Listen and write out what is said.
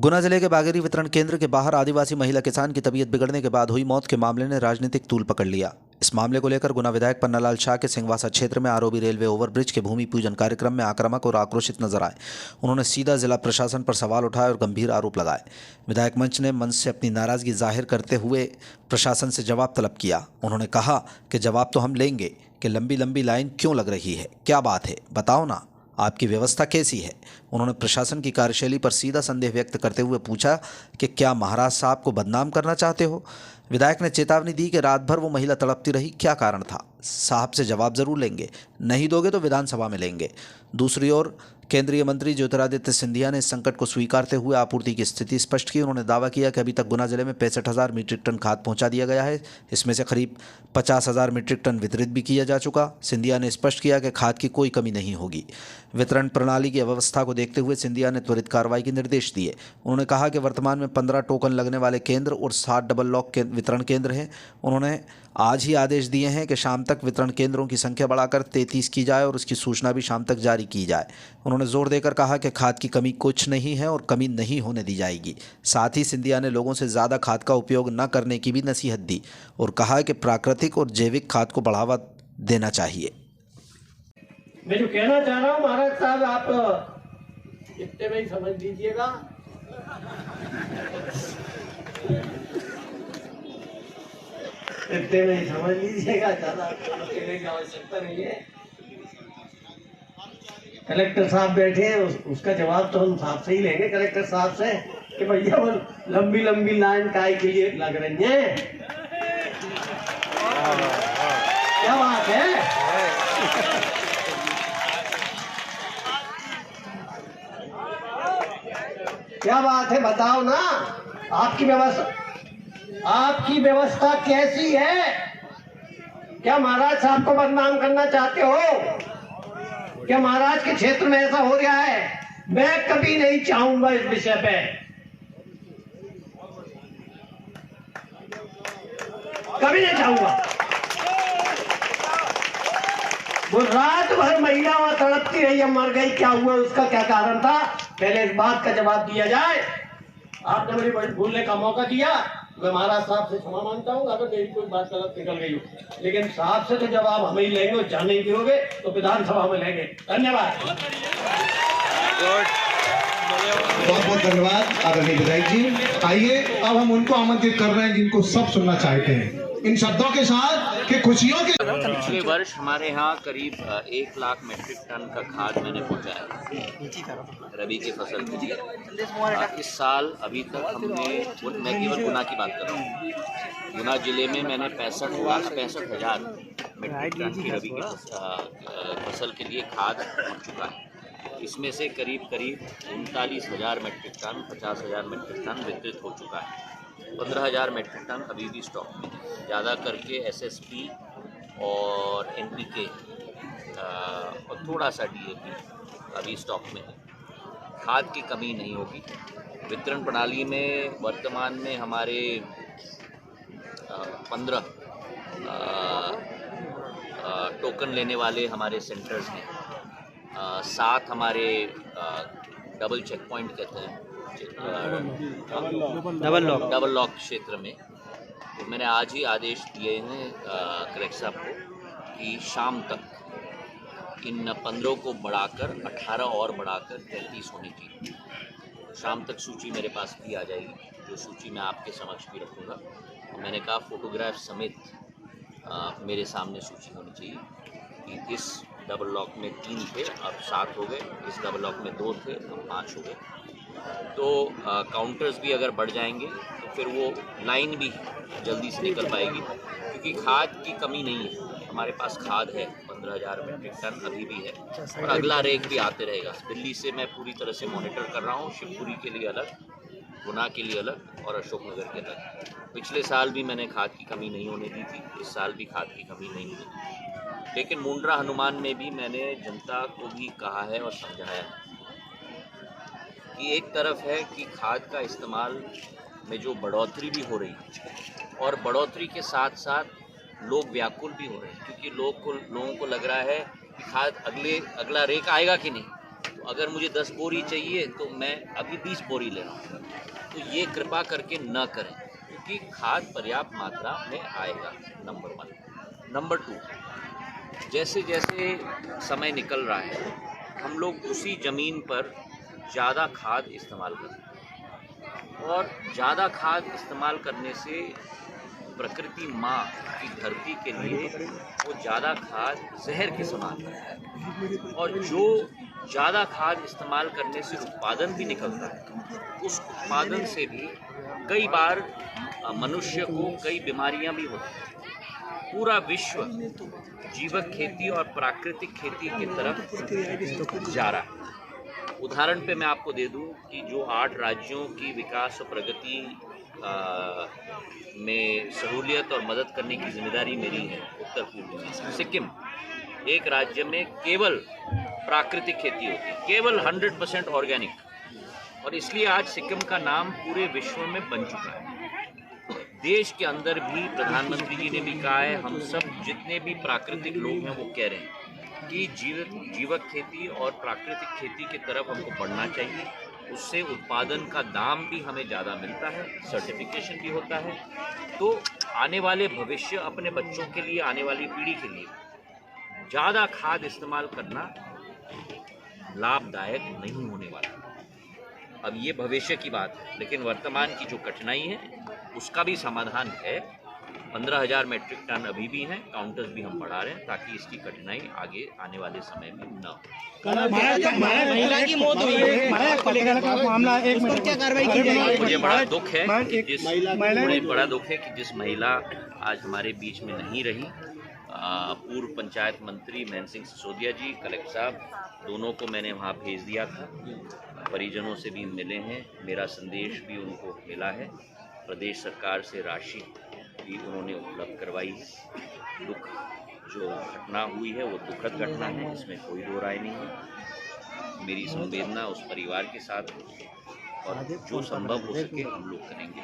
गुना जिले के बागेरी वितरण केंद्र के बाहर आदिवासी महिला किसान की तबीयत बिगड़ने के बाद हुई मौत के मामले ने राजनीतिक तूल पकड़ लिया। इस मामले को लेकर गुना विधायक पन्नालाल शाह के सिंहवासा क्षेत्र में आरओबी रेलवे ओवरब्रिज के भूमि पूजन कार्यक्रम में आक्रामक और आक्रोशित नजर आए। उन्होंने सीधा जिला प्रशासन पर सवाल उठाए और गंभीर आरोप लगाए। विधायक मंच ने मंच से अपनी नाराजगी जाहिर करते हुए प्रशासन से जवाब तलब किया। उन्होंने कहा कि जवाब तो हम लेंगे कि लंबी लंबी लाइन क्यों लग रही है, क्या बात है, बताओ ना, आपकी व्यवस्था कैसी है। उन्होंने प्रशासन की कार्यशैली पर सीधा संदेह व्यक्त करते हुए पूछा कि क्या महाराज साहब को बदनाम करना चाहते हो। विधायक ने चेतावनी दी कि रात भर वो महिला तड़पती रही, क्या कारण था। साहब से जवाब जरूर लेंगे, नहीं दोगे तो विधानसभा में लेंगे। दूसरी ओर केंद्रीय मंत्री ज्योतिरादित्य सिंधिया ने इस संकट को स्वीकारते हुए आपूर्ति की स्थिति स्पष्ट की। उन्होंने दावा किया कि अभी तक गुना जिले में 65,000 मीट्रिक टन खाद पहुंचा दिया गया है। इसमें से करीब 50,000 मीट्रिक टन वितरित भी किया जा चुका। सिंधिया ने स्पष्ट किया कि खाद की कोई कमी नहीं होगी। वितरण प्रणाली की अव्यवस्था को देखते हुए सिंधिया ने त्वरित कार्रवाई के निर्देश दिए। उन्होंने कहा कि वर्तमान में 15 टोकन लगने वाले केंद्र और 60 डबल लॉक के वितरण केंद्र हैं। उन्होंने आज ही आदेश दिए हैं कि शाम तक वितरण केंद्रों की संख्या बढ़ाकर 33 की जाए और उसकी सूचना भी शाम तक जारी की जाए। उन्होंने जोर देकर कहा कि खाद की कमी कुछ नहीं है और कमी नहीं होने दी जाएगी। साथ ही सिंधिया ने लोगों से ज़्यादा खाद का उपयोग न करने की भी नसीहत दी और कहा कि प्राकृतिक और जैविक खाद को बढ़ावा देना चाहिए। मैं जो कहना चाह रहा हूँ महाराज साहब, आप इतने में ही समझ लीजिएगा। इतने में ही समझ लीजिएगा, ज्यादा कहने की आवश्यकता नहीं है। कलेक्टर साहब बैठे हैं, उसका जवाब तो हम साहब से ही लेंगे, कलेक्टर साहब से, कि भैया वो लंबी लंबी लाइन काय के लिए लग रही है। क्या बात है। क्या बात है, बताओ ना, आपकी व्यवस्था कैसी है। क्या महाराज साहब को बदनाम करना चाहते हो? क्या महाराज के क्षेत्र में ऐसा हो रहा है? मैं कभी नहीं चाहूंगा इस विषय पे, कभी नहीं चाहूंगा। वो रात भर महिला वहां तड़पती रही, अब मर गई, क्या हुआ, उसका क्या कारण था, पहले इस बात का जवाब दिया जाए। आपने मुझे भूलने का मौका दिया, मैं महाराज साहब से क्षमा मांगता हूँ अगर मेरी कोई बात गलत निकल गई हो, लेकिन साहब से तो जवाब हम ही लेंगे और जाने ही दियोगे तो विधानसभा में लेंगे। धन्यवाद। बहुत बहुत धन्यवाद आदरणीय विधायक जी। आइए अब हम उनको आमंत्रित कर रहे हैं जिनको सब सुनना चाहते हैं, इन शब्दों के साथ कि खुशियों के। पिछले वर्ष हमारे यहाँ करीब 1 लाख मीट्रिक टन का खाद मैंने पहुँचाया रबी की फसल के लिए। इस साल अभी तक हमने, मैं केवल गुना की बात कर रहा हूँ, गुना जिले में मैंने 65,000 मीट्रिक टन की रबी की फसल के लिए खाद पहुँच चुका है। इसमें से करीब 39,000 मीट्रिक टन, 50,000 मीट्रिक टन वितरित हो चुका है। 15,000 मीट्रिक टन अभी भी स्टॉक में, ज़्यादा करके एसएसपी और एनपीके और थोड़ा सा डीएपी अभी स्टॉक में है। खाद की कमी नहीं होगी। वितरण प्रणाली में वर्तमान में हमारे 15 टोकन लेने वाले हमारे सेंटर्स हैं। 7 हमारे डबल चेक पॉइंट कहते हैं, डबल लॉक क्षेत्र में। तो मैंने आज ही आदेश दिए हैं कलेक्टर साहब को कि शाम तक इन 15 को बढ़ाकर 18 और बढ़ाकर 33 होनी चाहिए। शाम तक सूची मेरे पास भी आ जाएगी, जो सूची मैं आपके समक्ष भी रखूँगा। तो मैंने कहा फोटोग्राफ समेत मेरे सामने सूची होनी चाहिए कि इस डबल लॉक में 3 थे, अब 7 हो गए, इस डबल लॉक में 2 थे, अब 5 हो गए। तो काउंटर्स भी अगर बढ़ जाएंगे तो फिर वो लाइन भी जल्दी से निकल पाएगी, क्योंकि खाद की कमी नहीं है। हमारे पास खाद है, 15,000 मीट्रिक टन अभी भी है और अगला रेक भी आते रहेगा। दिल्ली से मैं पूरी तरह से मॉनिटर कर रहा हूँ, शिवपुरी के लिए अलग, गुना के लिए अलग और अशोकनगर के अलग। पिछले साल भी मैंने खाद की कमी नहीं होने दी थी, इस साल भी खाद की कमी नहीं हुई। लेकिन मुंड्रा हनुमान में भी मैंने जनता को भी कहा है और समझाया है कि एक तरफ है कि खाद का इस्तेमाल में जो बढ़ोतरी भी हो रही है और बढ़ोतरी के साथ साथ लोग व्याकुल भी हो रहे हैं, क्योंकि लोगों को लग रहा है कि खाद अगला रेक आएगा कि नहीं। तो अगर मुझे 10 बोरी चाहिए तो मैं अभी 20 बोरी ले रहा हूँ। तो ये कृपा करके न करें, क्योंकि खाद पर्याप्त मात्रा में आएगा, नंबर 1। नंबर 2, जैसे जैसे समय निकल रहा है हम लोग उसी ज़मीन पर ज़्यादा खाद इस्तेमाल करते हैं, और ज़्यादा खाद इस्तेमाल करने से प्रकृति माँ की धरती के लिए वो ज़्यादा खाद जहर के समान है, और जो ज़्यादा खाद इस्तेमाल करने से उत्पादन भी निकलता है, उस उत्पादन से भी कई बार मनुष्य को कई बीमारियां भी होती हैं। पूरा विश्व जीवक खेती और प्राकृतिक खेती की तरफ जा रहा है। उदाहरण पे मैं आपको दे दूं कि जो 8 राज्यों की विकास और प्रगति में सहूलियत और मदद करने की जिम्मेदारी मेरी है, उत्तर पूर्व में सिक्किम एक राज्य में केवल प्राकृतिक खेती होती है, केवल 100% ऑर्गेनिक, और इसलिए आज सिक्किम का नाम पूरे विश्व में बन चुका है। देश के अंदर भी प्रधानमंत्री जी ने भी कहा है, हम सब जितने भी प्राकृतिक लोग हैं वो कह रहे हैं कि जीवक खेती और प्राकृतिक खेती की तरफ हमको बढ़ना चाहिए। उससे उत्पादन का दाम भी हमें ज़्यादा मिलता है, सर्टिफिकेशन भी होता है। तो आने वाले भविष्य, अपने बच्चों के लिए, आने वाली पीढ़ी के लिए ज़्यादा खाद इस्तेमाल करना लाभदायक नहीं होने वाला। अब ये भविष्य की बात है, लेकिन वर्तमान की जो कठिनाई है उसका भी समाधान है। 15,000 मेट्रिक टन अभी भी हैं, काउंटर्स भी हम बढ़ा रहे हैं ताकि इसकी कठिनाई आगे आने वाले समय में न हो। महिला की मौत हुई है, मामला एक मिनट, क्या कार्रवाई की जाएगी? मुझे बड़ा दुख है कि बड़ा दुख है कि जिस महिला आज हमारे बीच में नहीं रही, पूर्व पंचायत मंत्री महन सिंह सिसोदिया जी, कलेक्टर साहब, दोनों को मैंने वहाँ भेज दिया था। परिजनों से भी मिले हैं, मेरा संदेश भी उनको मिला है। प्रदेश सरकार से राशि भी उन्होंने उपलब्ध करवाई है। दुख जो घटना हुई है वो दुखद घटना है, इसमें कोई दो राय नहीं है। मेरी संवेदना उस परिवार के साथ है और जो संभव हो सके हम लोग करेंगे।